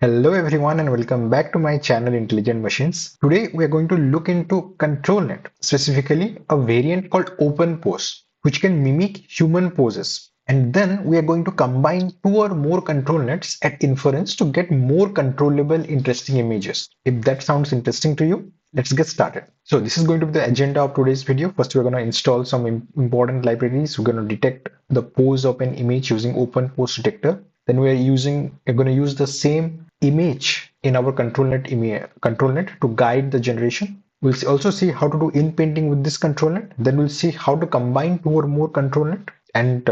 Hello everyone and welcome back to my channel Intelligent Machines. Today we are going to look into ControlNet, specifically a variant called OpenPose, which can mimic human poses. And then we are going to combine two or more ControlNets at inference to get more controllable, interesting images. If that sounds interesting to you, let's get started. So this is going to be the agenda of today's video. First, we're going to install some important libraries. We're going to detect the pose of an image using OpenPose detector. Then we're going to use the same image in our control net to guide the generation. We'll also see how to do inpainting with this control net. Then we'll see how to combine two or more control net. And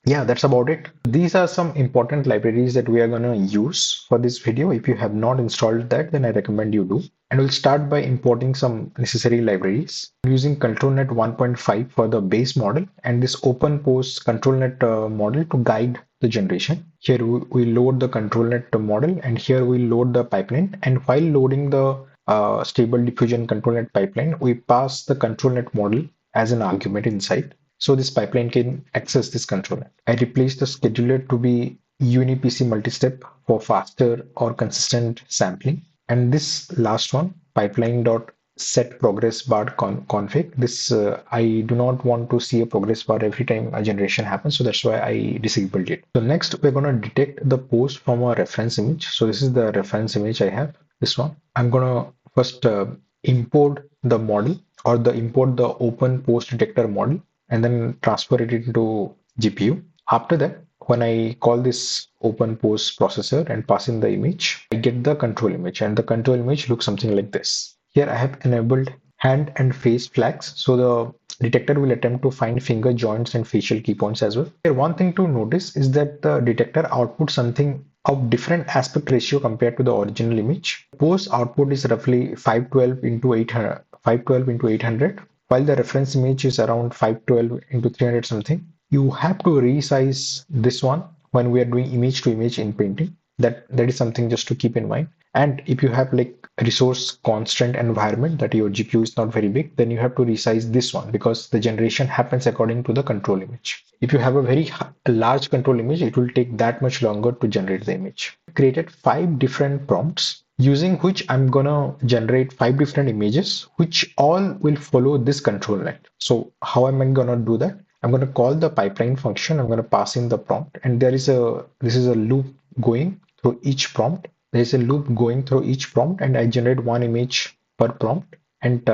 yeah, that's about it. These are some important libraries that we are going to use for this video. If you have not installed that, then I recommend you do. And we'll start by importing some necessary libraries using ControlNet 1.5 for the base model and this OpenPose ControlNet model to guide the generation. Here we load the ControlNet model and here we load the pipeline. And while loading the Stable Diffusion ControlNet pipeline, we pass the ControlNet model as an argument inside. So this pipeline can access this controller. I replace the scheduler to be UniPC multistep for faster or consistent sampling. And this last one, pipeline dot set progress bar config. This I do not want to see a progress bar every time a generation happens, so that's why I disabled it. So next we're going to detect the pose from a reference image. So this is the reference image I have. This one. I'm going to first import the model or import the OpenPose detector model and then transfer it into GPU. After that, when I call this OpenPose processor and pass in the image, I get the control image, and the control image looks something like this. Here I have enabled hand and face flags, so the detector will attempt to find finger joints and facial key points as well. Here, one thing to notice is that the detector outputs something of different aspect ratio compared to the original image. Pose output is roughly 512 into 800, 512 into 800, while the reference image is around 512 into 300 something. You have to resize this one when we are doing image to image inpainting. That is something just to keep in mind. And if you have like resource constraint environment that your GPU is not very big, then you have to resize this one because the generation happens according to the control image. If you have a very large control image, it will take that much longer to generate the image. I created 5 different prompts using which I'm gonna generate 5 different images, which all will follow this control net. So how am I gonna do that? I'm gonna call the pipeline function. I'm gonna pass in the prompt, and this is a loop going through each prompt. There is a loop going through each prompt, and I generate one image per prompt. And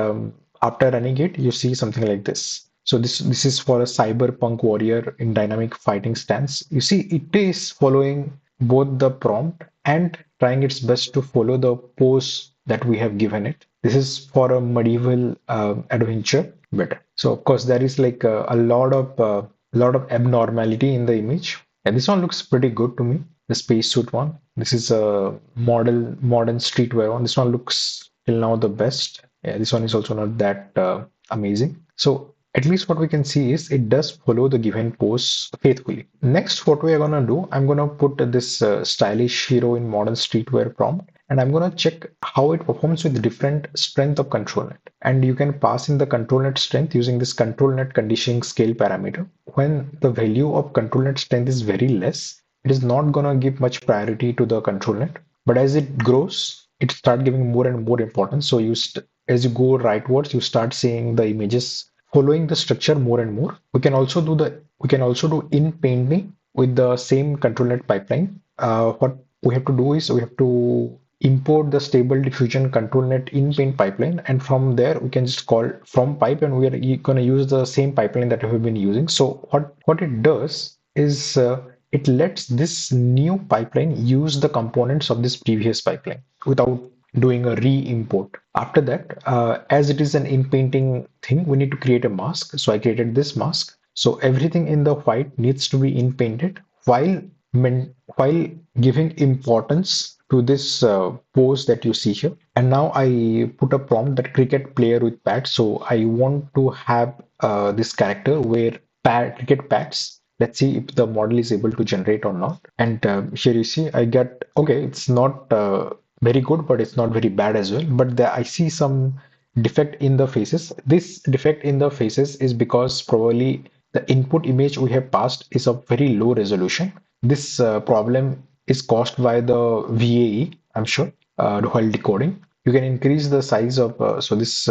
after running it, you see something like this. So this is for a cyberpunk warrior in dynamic fighting stance. You see, it is following both the prompt and trying its best to follow the pose that we have given it. This is for a medieval adventure bit. So of course there is like a lot of abnormality in the image. And this one looks pretty good to me. The spacesuit one. This is a modern streetwear one. This one looks till now the best. Yeah, this one is also not that amazing. So at least what we can see is it does follow the given pose faithfully. Next, what we are gonna do, I'm gonna put this stylish hero in modern streetwear prompt, and I'm gonna check how it performs with different strength of ControlNet. And you can pass in the ControlNet strength using this ControlNet conditioning scale parameter. When the value of ControlNet strength is very less, it is not gonna give much priority to the ControlNet. But as it grows, it start giving more and more importance. So as you go rightwards, you start seeing the images following the structure more and more. We can also do inpainting with the same ControlNet pipeline. What we have to do is we have to import the Stable Diffusion ControlNet inpaint pipeline, and from there we can just call from pipe, and we are going to use the same pipeline that we have been using. So what it does is it lets this new pipeline use the components of this previous pipeline without doing a re-import. After that, as it is an inpainting thing, we need to create a mask. So I created this mask. So everything in the white needs to be inpainted while giving importance to this pose that you see here. And now I put a prompt that cricket player with pads. So I want to have this character where cricket pads. Let's see if the model is able to generate or not. And here you see I get, okay, it's not very good, but it's not very bad as well. But I see some defect in the faces. This defect in the faces is because probably the input image we have passed is of very low resolution. This problem is caused by the VAE, I'm sure, while decoding. You can increase the size of so this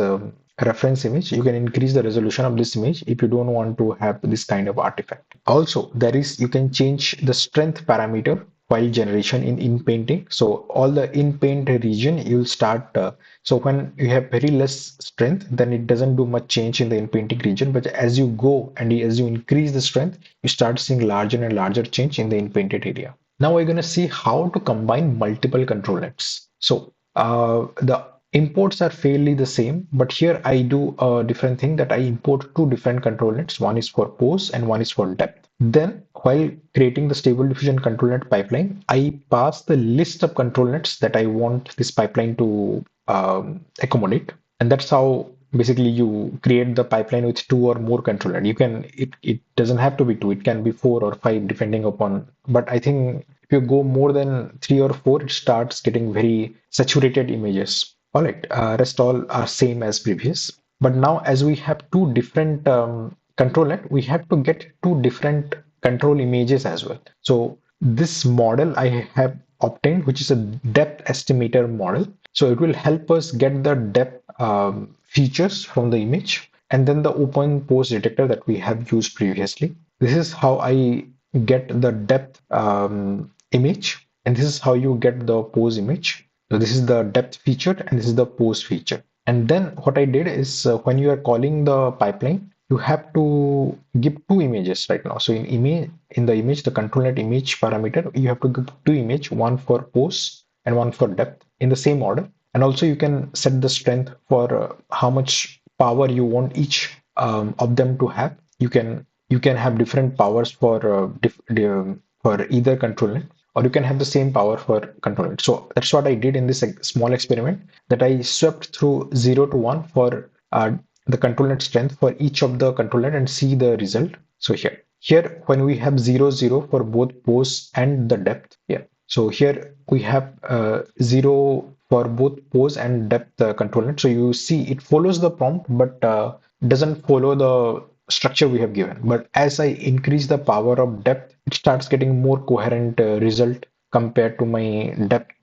reference image. You can increase the resolution of this image if you don't want to have this kind of artifact. Also, there is you can change the strength parameter while generation in Inpainting. So all the Inpaint region you'll start. So when you have very less strength, then it doesn't do much change in the Inpainting region. But as you go and as you increase the strength, you start seeing larger and larger change in the Inpainted area. Now we're going to see how to combine multiple control nets. So the imports are fairly the same, but here I do a different thing that I import two different control nets. One is for pose and one is for depth. Then while creating the Stable Diffusion control net pipeline, I pass the list of control nets that I want this pipeline to accommodate. And that's how basically you create the pipeline with two or more controller. You can it doesn't have to be two, it can be four or five depending upon, but I think if you go more than three or four, it starts getting very saturated images. All right, rest all are same as previous. But now as we have two different control net, we have to get two different control images as well. So this model I have obtained, which is a depth estimator model. So it will help us get the depth features from the image and then the OpenPose detector that we have used previously. This is how I get the depth image, and this is how you get the pose image. So this is the depth feature and this is the pose feature. And then what I did is when you are calling the pipeline, you have to give two images right now. So in the image, the ControlNet image parameter, you have to give two image, one for pose and one for depth in the same order. And also you can set the strength for how much power you want each of them to have. You can have different powers for either control net, or you can have the same power for control net. So that's what I did in this small experiment, that I swept through 0 to 1 for the control net strength for each of the control net and see the result. So here when we have 0 0 for both pose and the depth, yeah. So here we have 0 for both pose and depth control net. So you see it follows the prompt, but doesn't follow the structure we have given. But as I increase the power of depth, it starts getting more coherent result compared to my depth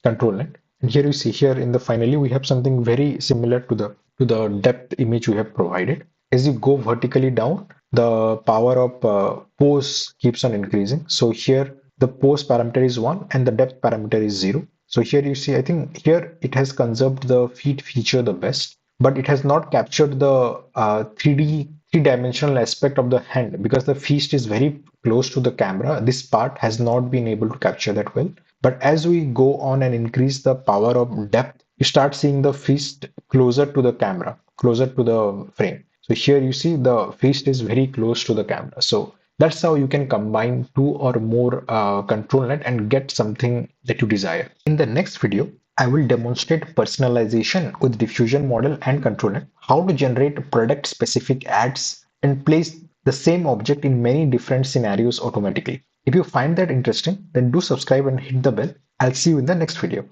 control net. And here you see here in the finally we have something very similar to the depth image we have provided. As you go vertically down, the power of pose keeps on increasing. So here the pose parameter is 1 and the depth parameter is 0. So here you see, I think here it has conserved the feet feature the best, but it has not captured the 3D three-dimensional aspect of the hand because the feast is very close to the camera. This part has not been able to capture that well. But as we go on and increase the power of depth, you start seeing the feast closer to the camera, closer to the frame. So here you see the feast is very close to the camera. So that's how you can combine two or more control net and get something that you desire. In the next video, I will demonstrate personalization with diffusion model and control net, how to generate product specific ads and place the same object in many different scenarios automatically. If you find that interesting, then do subscribe and hit the bell. I'll see you in the next video.